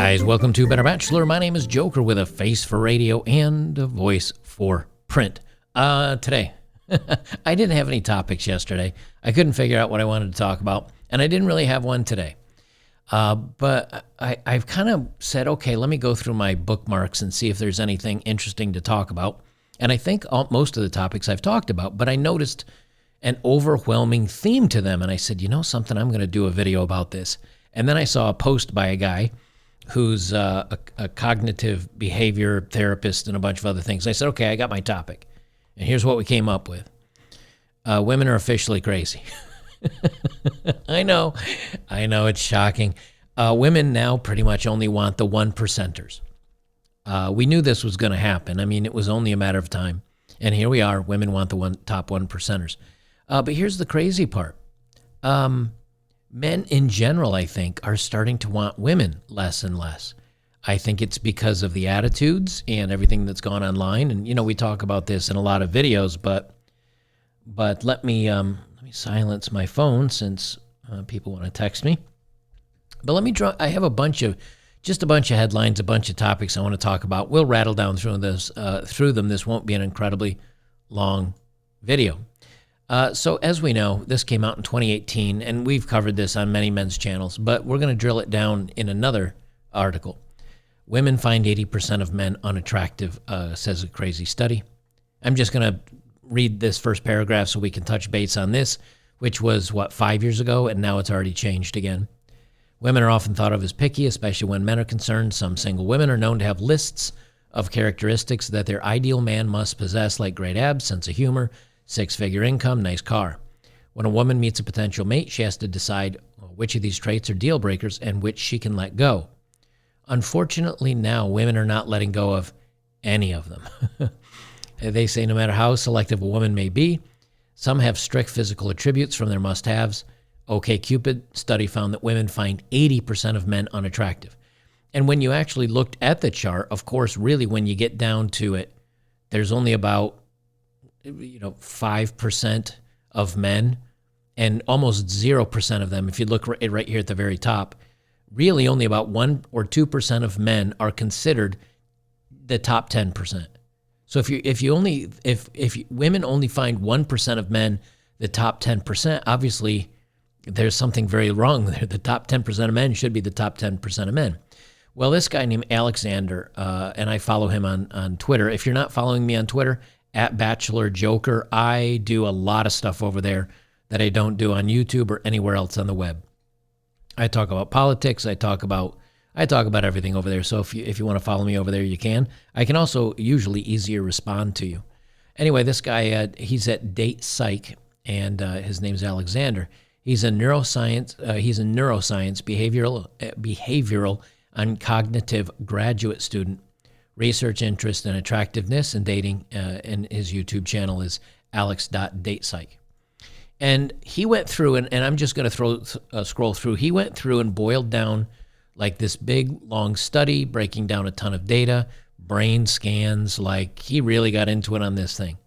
guys, welcome to Better Bachelor. My name is Joker with a face for radio and a voice for print. Today, I didn't have any topics yesterday. I couldn't figure out what I wanted to talk about, and I didn't really have one today. But I've kind of said, okay, let me go through my bookmarks and see if there's anything interesting to talk about. And I think most of the topics I've talked about, but I noticed an overwhelming theme to them. And I said, you know something, I'm going to do a video about this. And then I saw a post by a guy who's a cognitive behavior therapist and a bunch of other things. I said, okay, I got my topic. And here's what we came up with. Women are officially crazy. I know, it's shocking. Women now pretty much only want the 1%ers. We knew this was going to happen. I mean, it was only a matter of time. And here we are, women want the top 1%ers. But here's the crazy part. Men in general, I think, are starting to want women less and less. I think it's because of the attitudes and everything that's gone online. And, you know, we talk about this in a lot of videos, but let me silence my phone since people want to text me. But let me draw. I have a bunch of headlines, a bunch of topics I want to talk about. We'll rattle down through them. This won't be an incredibly long video. So as we know, this came out in 2018, and we've covered this on many men's channels, but we're going to drill it down in another article. Women find 80% of men unattractive, says a crazy study. I'm just going to read this first paragraph so we can touch base on this, which was, 5 years ago, and now it's already changed again. Women are often thought of as picky, especially when men are concerned. Some single women are known to have lists of characteristics that their ideal man must possess, like great abs, sense of humor, six-figure income, nice car. When a woman meets a potential mate, she has to decide which of these traits are deal breakers and which she can let go. Unfortunately, now women are not letting go of any of them. They say no matter how selective a woman may be, some have strict physical attributes from their must-haves. OkCupid study found that women find 80% of men unattractive. And when you actually looked at the chart, of course, really when you get down to it, there's only about 5% of men and almost 0% of them. If you look right here at the very top, really only about 1 or 2% of men are considered the top 10%. So if women only find 1% of men the top 10%, obviously there's something very wrong there. The top 10% of men should be the top 10% of men. Well, this guy named Alexander, and I follow him on Twitter. If you're not following me on Twitter, at Bachelor Joker, I do a lot of stuff over there that I don't do on YouTube or anywhere else on the web. I talk about politics. I talk about everything over there. So if you want to follow me over there, you can. I can also usually easier respond to you. Anyway, this guy, he's at Date Psych, and his name's Alexander. He's a neuroscience. Behavioral and cognitive graduate student. Research interest in attractiveness and dating, and his YouTube channel is alex.datepsych. And he went through, and I'm just going to scroll through. He went through and boiled down like this big, long study, breaking down a ton of data, brain scans, like he really got into it on this thing.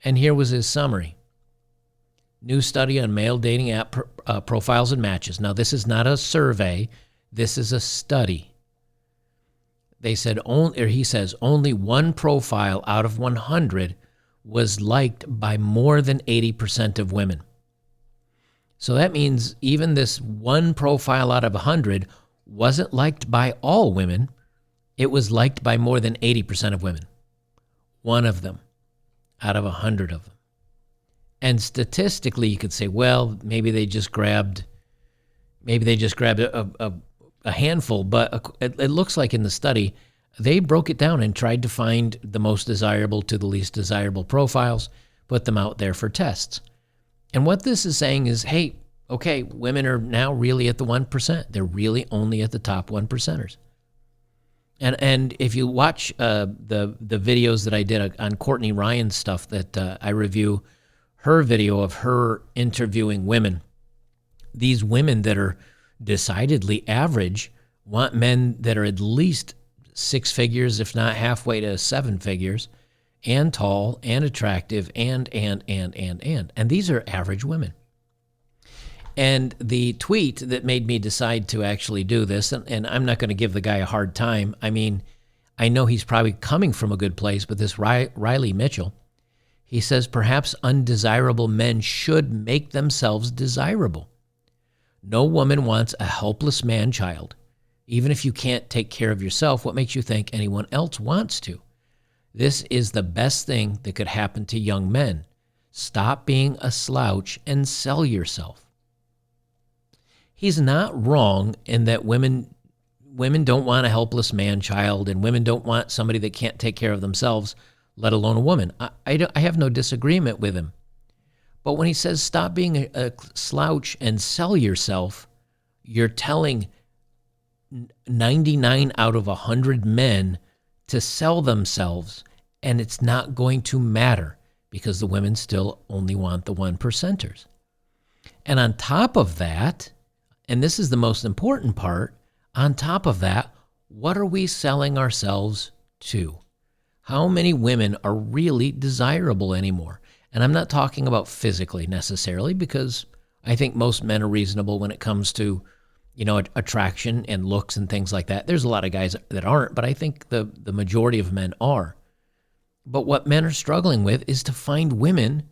And here was his summary. New study on male dating app profiles and matches. Now, this is not a survey. This is a study. He says only one profile out of 100 was liked by more than 80% of women. So that means even this one profile out of 100 wasn't liked by all women. It was liked by more than 80% of women. One of them out of 100 of them. And statistically, you could say, well, maybe they just grabbed a handful, but it looks like in the study, they broke it down and tried to find the most desirable to the least desirable profiles, put them out there for tests. And what this is saying is, hey, okay, women are now really at the 1%. They're really only at the top 1%ers. And if you watch the videos that I did on Courtney Ryan's stuff that I review, her video of her interviewing women, these women that are decidedly average want men that are at least 6 figures, if not halfway to 7 figures, and tall and attractive and these are average women. And the tweet that made me decide to actually do this, and I'm not going to give the guy a hard time. I mean, I know he's probably coming from a good place, but this Riley Mitchell, he says, perhaps undesirable men should make themselves desirable. No woman wants a helpless man-child. Even if you can't take care of yourself, what makes you think anyone else wants to? This is the best thing that could happen to young men. Stop being a slouch and sell yourself. He's not wrong in that women don't want a helpless man-child, and women don't want somebody that can't take care of themselves, let alone a woman. I have no disagreement with him. But when he says stop being a slouch and sell yourself, you're telling 99 out of 100 men to sell themselves, and it's not going to matter because the women still only want the 1%ers. And on top of that, and this is the most important part, on top of that, what are we selling ourselves to? How many women are really desirable anymore? And I'm not talking about physically necessarily, because I think most men are reasonable when it comes to, attraction and looks and things like that. There's a lot of guys that aren't, but I think the majority of men are. But what men are struggling with is to find women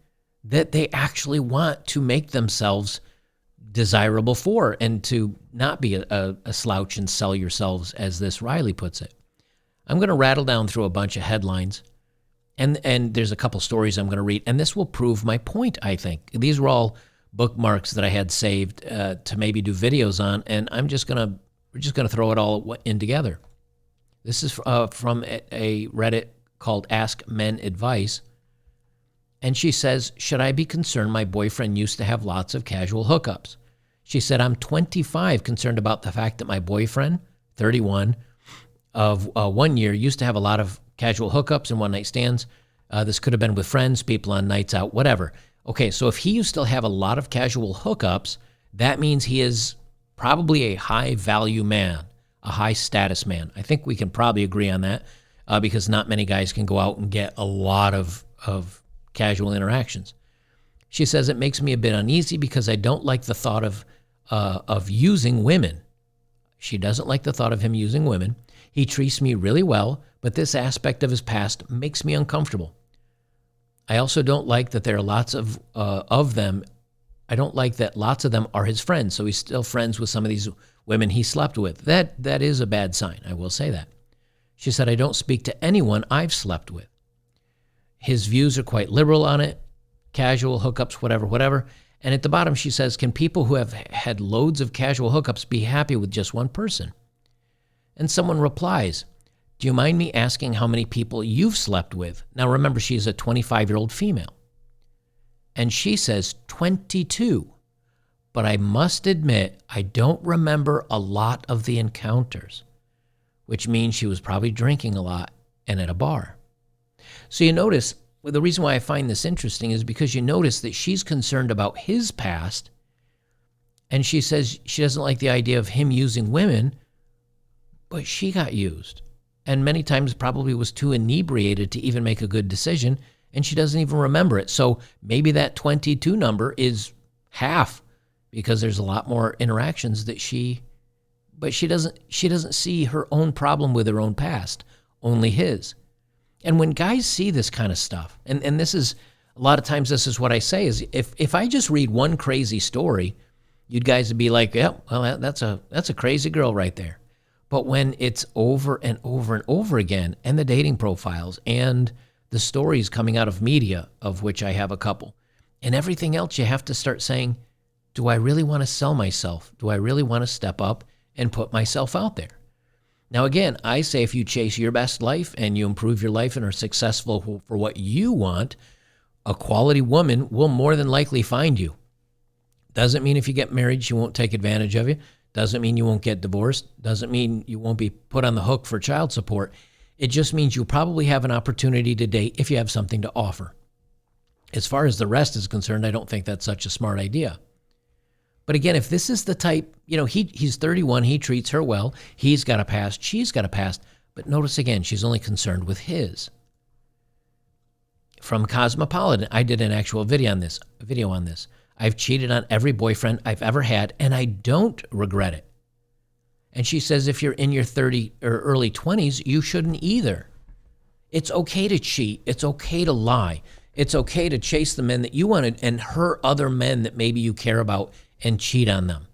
that they actually want to make themselves desirable for, and to not be a slouch and sell yourselves, as this Riley puts it. I'm going to rattle down through a bunch of headlines, and there's a couple stories I'm going to read, and this will prove my point, I think. These were all bookmarks that I had saved to maybe do videos on, and we're just going to throw it all in together. This is from a Reddit called Ask Men Advice. And she says, should I be concerned my boyfriend used to have lots of casual hookups? She said, I'm 25, concerned about the fact that my boyfriend, 31, of 1 year, used to have a lot of casual hookups and one-night stands. This could have been with friends, people on nights out, whatever. Okay, so if he used to still have a lot of casual hookups, that means he is probably a high-value man, a high-status man. I think we can probably agree on that because not many guys can go out and get a lot of casual interactions. She says, it makes me a bit uneasy because I don't like the thought of using women. She doesn't like the thought of him using women. He treats me really well, but this aspect of his past makes me uncomfortable. I also don't like that there are lots of them. I don't like that lots of them are his friends, so he's still friends with some of these women he slept with. That is a bad sign, I will say that. She said, I don't speak to anyone I've slept with. His views are quite liberal on it, casual hookups, whatever. And at the bottom, she says, can people who have had loads of casual hookups be happy with just one person? And someone replies, do you mind me asking how many people you've slept with? Now, remember, she's a 25-year-old female. And she says 22. But I must admit, I don't remember a lot of the encounters, which means she was probably drinking a lot and at a bar. So you notice, well, the reason why I find this interesting is because you notice that she's concerned about his past, and she says she doesn't like the idea of him using women, but she got used, and many times probably was too inebriated to even make a good decision, and she doesn't even remember it. So maybe that 22 number is half, because there's a lot more interactions that but she doesn't see her own problem with her own past, only his. And when guys see this kind of stuff, and this is, a lot of times this is what I say, is if I just read one crazy story, you guys would be like, yeah, well, that's a crazy girl right there. But when it's over and over and over again, and the dating profiles and the stories coming out of media, of which I have a couple, and everything else, you have to start saying, do I really want to sell myself? Do I really want to step up and put myself out there? Now, again, I say if you chase your best life and you improve your life and are successful for what you want, a quality woman will more than likely find you. Doesn't mean if you get married, she won't take advantage of you. Doesn't mean you won't get divorced. Doesn't mean you won't be put on the hook for child support. It just means you'll probably have an opportunity to date if you have something to offer. As far as the rest is concerned, I don't think that's such a smart idea. But again, if this is the type, he's 31, he treats her well, he's got a past, she's got a past, but notice again, she's only concerned with his. From Cosmopolitan, I did an actual video on this. I've cheated on every boyfriend I've ever had, and I don't regret it. And she says if you're in your 30 or early 20s, you shouldn't either. It's okay to cheat. It's okay to lie. It's okay to chase the men that you wanted and hurt other men that maybe you care about and cheat on them.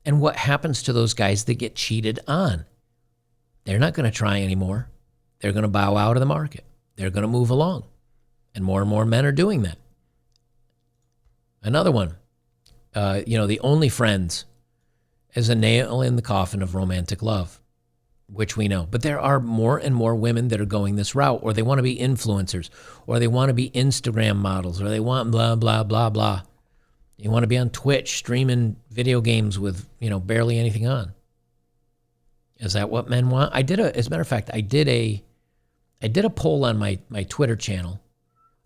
And what happens to those guys that get cheated on? They're not going to try anymore. They're going to bow out of the market. They're going to move along. And more men are doing that. Another one, the only friends is a nail in the coffin of romantic love, which we know. But there are more and more women that are going this route, or they want to be influencers, or they want to be Instagram models, or they want blah, blah, blah, blah. You want to be on Twitch streaming video games with, barely anything on. Is that what men want? As a matter of fact, I did a poll on my Twitter channel.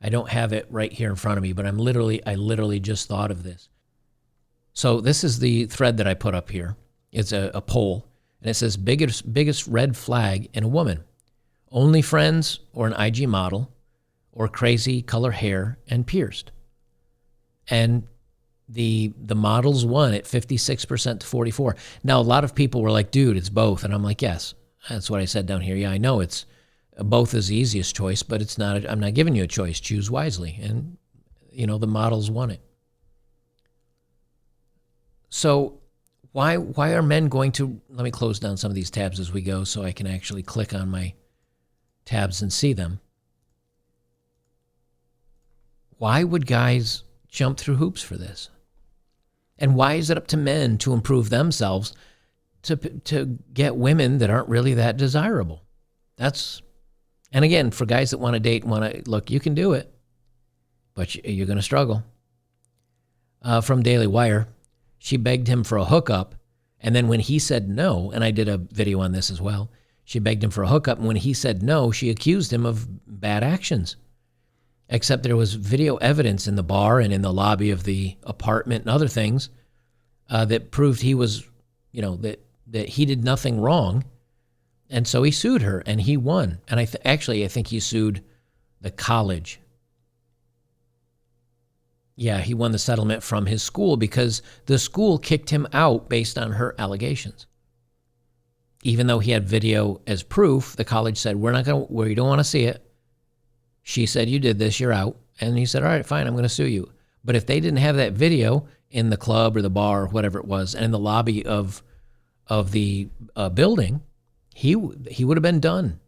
I don't have it right here in front of me, but I literally just thought of this. So this is the thread that I put up here. It's a poll, and it says biggest red flag in a woman: only friends or an IG model, or crazy color hair and pierced. And the models won at 56% to 44%. Now, a lot of people were like, dude, it's both. And I'm like, yes, that's what I said down here. Yeah, I know it's both is the easiest choice, but it's not. I'm not giving you a choice. Choose wisely. And, the models won it. So why are men going to, let me close down some of these tabs as we go so I can actually click on my tabs and see them. Why would guys jump through hoops for this? And why is it up to men to improve themselves to get women that aren't really that desirable? And again, for guys that want to date and want to, look, you can do it, but you're going to struggle. From Daily Wire, she begged him for a hookup, and then when he said no, and I did a video on this as well, she begged him for a hookup, and when he said no, she accused him of bad actions. Except there was video evidence in the bar and in the lobby of the apartment and other things that proved he was, that he did nothing wrong. And so he sued her, and he won. And I think he sued the college. Yeah, he won the settlement from his school because the school kicked him out based on her allegations. Even though he had video as proof, the college said, we don't want to see it. She said, you did this, you're out. And he said, all right, fine, I'm going to sue you. But if they didn't have that video in the club or the bar or whatever it was, and in the lobby of the building, he would have been done.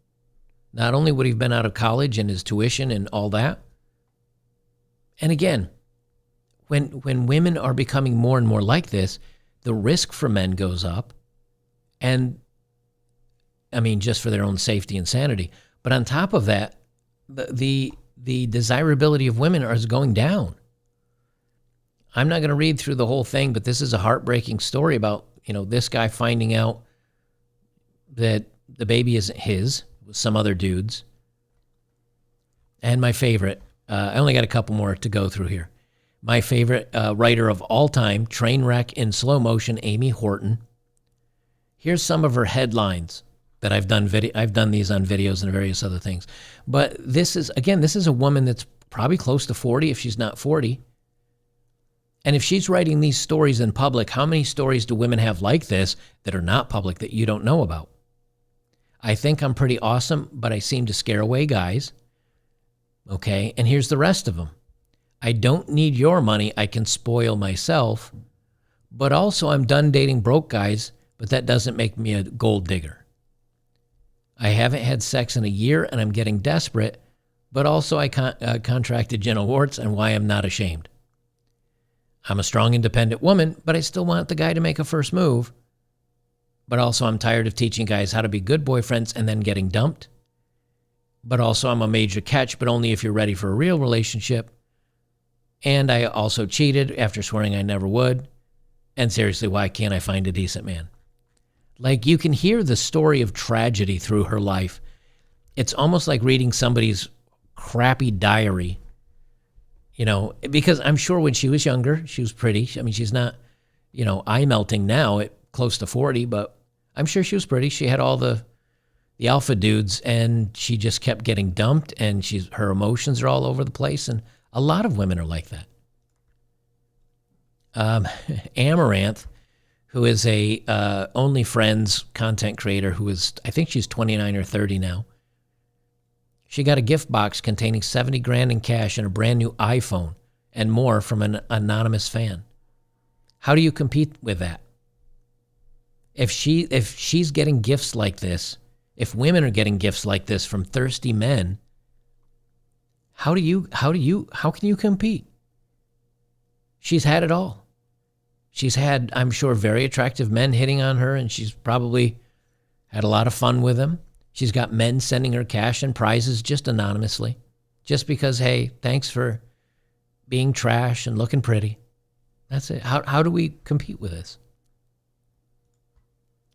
Not only would he have been out of college and his tuition and all that. And again, when women are becoming more and more like this, the risk for men goes up. And, just for their own safety and sanity. But on top of that, the desirability of women is going down. I'm not going to read through the whole thing, but this is a heartbreaking story about, this guy finding out that the baby isn't his, with some other dudes. And my favorite, I only got a couple more to go through here. My favorite writer of all time, Trainwreck in Slow Motion, Amy Horton. Here's some of her headlines that I've done these on videos and various other things. But this is a woman that's probably close to 40 if she's not 40. And if she's writing these stories in public, how many stories do women have like this that are not public that you don't know about? I think I'm pretty awesome, but I seem to scare away guys. Okay, and here's the rest of them. I don't need your money. I can spoil myself. But also I'm done dating broke guys, but that doesn't make me a gold digger. I haven't had sex in a year and I'm getting desperate, but also I contracted genital warts and why I'm not ashamed. I'm a strong, independent woman, but I still want the guy to make a first move. But also I'm tired of teaching guys how to be good boyfriends and then getting dumped. But also I'm a major catch, but only if you're ready for a real relationship. And I also cheated after swearing I never would. And seriously, why can't I find a decent man? Like, you can hear the story of tragedy through her life. It's almost like reading somebody's crappy diary, because I'm sure when she was younger, she was pretty. She's not, eye melting now at close to 40, but I'm sure she was pretty. She had all the alpha dudes, and she just kept getting dumped, and her emotions are all over the place, and a lot of women are like that. Amaranth, who is a OnlyFriends content creator who is, I think she's 29 or 30 now. She got a gift box containing 70 grand in cash and a brand new iPhone and more from an anonymous fan. How do you compete with that? If she's getting gifts like this, if women are getting gifts like this from thirsty men, how can you compete? She's had it all. She's had, I'm sure, very attractive men hitting on her, and she's probably had a lot of fun with them. She's got men sending her cash and prizes just anonymously, just because, hey, thanks for being trash and looking pretty. That's it. How do we compete with this?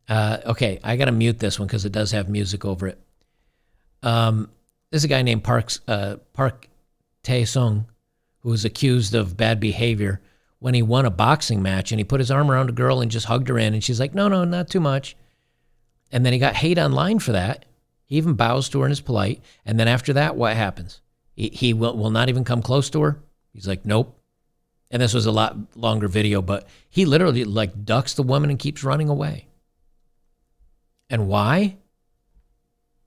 Okay, I got to mute this one because it does have music over it. There's a guy named Park Tae-sung who was accused of bad behavior when he won a boxing match, and he put his arm around a girl and just hugged her in, and she's like, no, not too much. And then he got hate online for that. He even bows to her and is polite. And then after that, what happens? He will not even come close to her. He's like, nope. And this was a lot longer video, but he literally like ducks the woman and keeps running away. And why?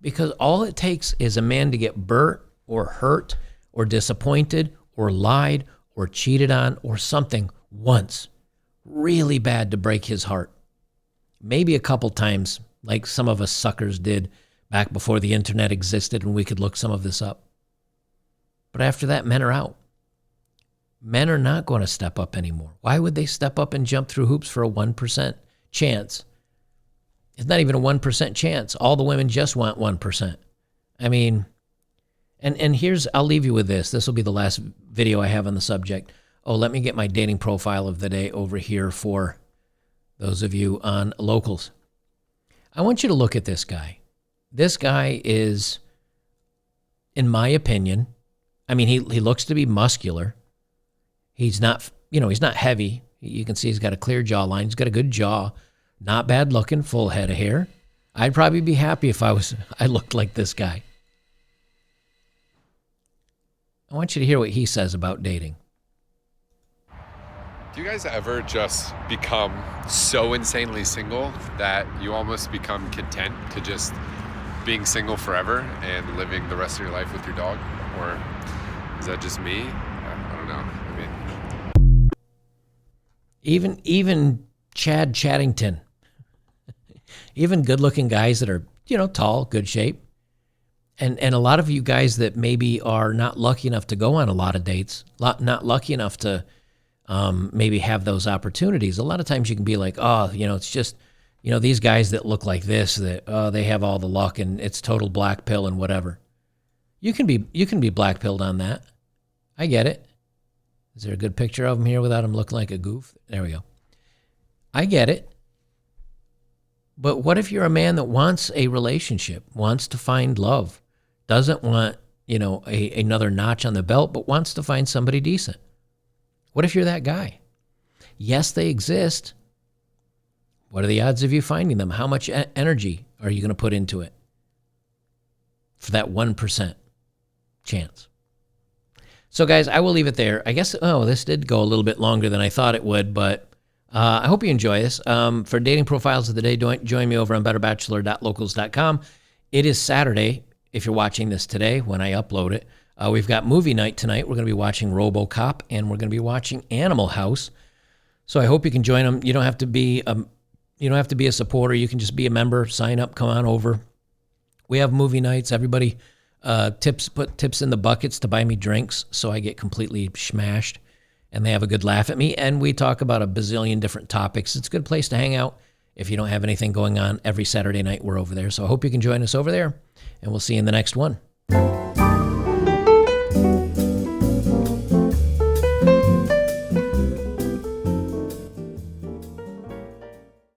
Because all it takes is a man to get burnt or hurt or disappointed or lied or cheated on or something once really bad to break his heart. Maybe a couple times, like some of us suckers did back before the internet existed and we could look some of this up. But after that, men are out. Men are not going to step up anymore. Why would they step up and jump through hoops for a 1% chance? It's not even a 1% chance. All the women just want 1%. I mean, and here's, I'll leave you with this. This will be the last video I have on the subject. Oh, let me get my dating profile of the day over here for those of you on Locals. I want you to look at this guy. This guy is, in my opinion, I mean, he looks to be muscular. He's not, he's not heavy. You can see he's got a clear jawline. He's got a good jaw. Not bad looking, full head of hair. I'd probably be happy if I looked like this guy. I want you to hear what he says about dating. Do you guys ever just become so insanely single that you almost become content to just being single forever and living the rest of your life with your dog? Or is that just me? I don't know. I mean, even Chad Chattington, even good-looking guys that are, tall, good shape, and a lot of you guys that maybe are not lucky enough to go on a lot of dates, not lucky enough to maybe have those opportunities. A lot of times you can be like, oh, it's just, these guys that look like this, that they have all the luck and it's total black pill and whatever. You can be black pilled on that. I get it. Is there a good picture of him here without him looking like a goof? There we go. I get it. But what if you're a man that wants a relationship, wants to find love, doesn't want, another notch on the belt, but wants to find somebody decent? What if you're that guy? Yes, they exist. What are the odds of you finding them? How much energy are you going to put into it for that 1% chance? So, guys, I will leave it there. I guess, this did go a little bit longer than I thought it would, but I hope you enjoy this. For dating profiles of the day, join me over on betterbachelor.locals.com. It is Saturday, if you're watching this today, when I upload it. We've got movie night tonight. We're going to be watching RoboCop, and we're going to be watching Animal House. So I hope you can join them. You don't have to be a supporter. You can just be a member. Sign up. Come on over. We have movie nights. Everybody put tips in the buckets to buy me drinks, so I get completely smashed, and they have a good laugh at me. And we talk about a bazillion different topics. It's a good place to hang out if you don't have anything going on. Every Saturday night we're over there. So I hope you can join us over there, and we'll see you in the next one.